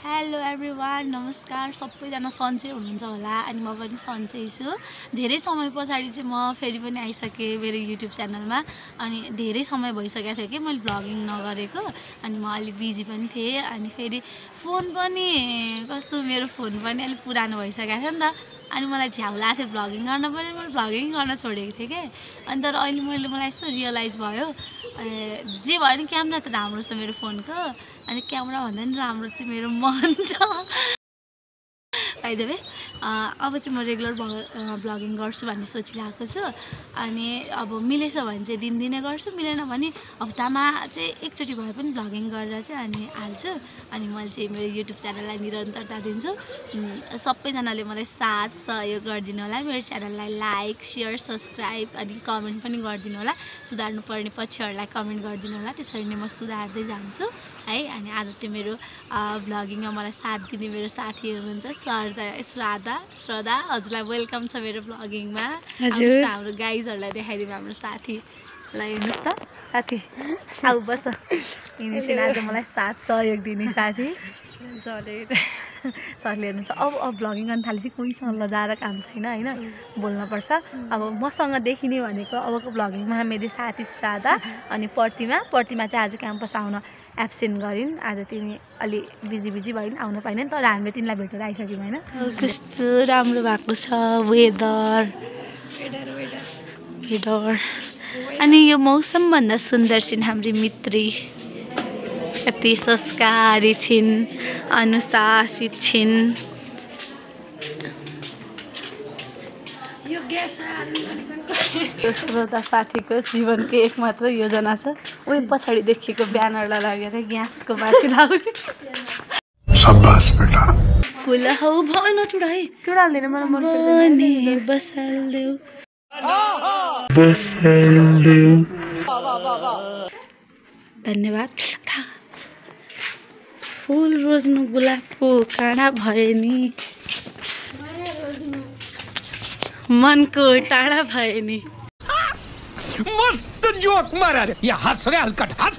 Hello everyone, नमस्कार। सबैजना सन्चै हुनुहुन्छ होला अनि म पनि सन्चै छु। धेरै समय पछाडि चाहिँ म फेरि पनि आइसकेँ मेरो युट्युब च्यानलमा। अनि धेरै समय भइसकेको थियो कि मैले भ्लगिङ नगरेको, अनि म अलि बिजी पनि थिएँ। अनि फेरि फोन पनि कस्तो, मेरो फोन पनि अलिक पुरानो भइसकेको थियो नि त। अनि मलाई झ्याउ लाग्थ्यो भ्लगिङ गर्न पनि, मैले भ्लगिङ गर्न छोडेको थिएँ कि। अनि तर अहिले मलाई यस्तो रियलाइज भयो, जे भयो नि क्यामेरा त राम्रो छ मेरो फोनको, अनि क्यामेरा भन्दा पनि राम्रो चाहिँ मेरो मन छ। बाइ द वे, अब चाहिँ म रेगुलर भ्लगिङ गर्छु भन्ने सोचिरहेको छु। अनि अब मिलेछ भने चाहिँ दिनदिनै गर्छु, मिलेन भने हप्तामा चाहिँ एकचोटि भए पनि भ्लगिङ गरेर चाहिँ अनि हाल्छु। अनि मैले चाहिँ मेरो युट्युब च्यानललाई निरन्तरता दिन्छु। सबैजनाले मलाई साथ सहयोग गरिदिनु होला। मेरो च्यानललाई लाइक, सेयर, सब्सक्राइब अनि कमेन्ट पनि गरिदिनु होला। सुधार्नु पर्ने पक्षहरूलाई कमेन्ट गरिदिनु होला। त्यसरी नै म सुधार्दै जान्छु है। अनि आज चाहिँ मेरो भ्लगिङमा मलाई साथ दिने मेरो साथी हुनुहुन्छ श्रद्धा। हजुरलाई वेलकम छ मेरो भ्लगिङमा। हाम्रो गाइजहरूलाई देखाइदिउँ हाम्रो साथीलाई। हेर्नुहोस् त साथी, आऊ बस। यिनी चाहिँ आज मलाई साथ सहयोग दिने साथी सरले हेर्नुहुन्छ। अब भ्लगिङ गर्न थालेपछि कोहीसँग लजाएर काम छैन होइन, बोल्नुपर्छ। अब मसँग देखिने भनेको अबको भ्लगिङमा मेरो साथी श्रद्धा अनि प्रतिमा चाहिँ आज क्याम्पस आउन एब्सेन्ट गरिन्। आज तिमी अलि बिजी भइन्, आउन पाइनन्। तर हामीले तिमीलाई भेटेर आइसक्यौँ होइन। कस्तो राम्रो भएको छ वेदर। अनि यो मौसमभन्दा सुन्दर छिन् हाम्री मित्री। कति संस्कारी छिन्, अनुशासित छिन्। श्रद्धा साथीको जीवनको एकमात्र योजना छ, उयो पछाडि देखिएको ब्यानरलाई लगेर ग्यासको माथि लाउने। शाबास बेटा। फुल हौ भन चुडाइ चुडाल्दैन, मलाई मन पर्दैन। बसाल्देऊ धन्यवाद। फुल रोज्नु गुलाबको काँडा भए नि, मनको टाढा भए नि। मस्त जोक मारा रे, या हंस रे हलकट हंस।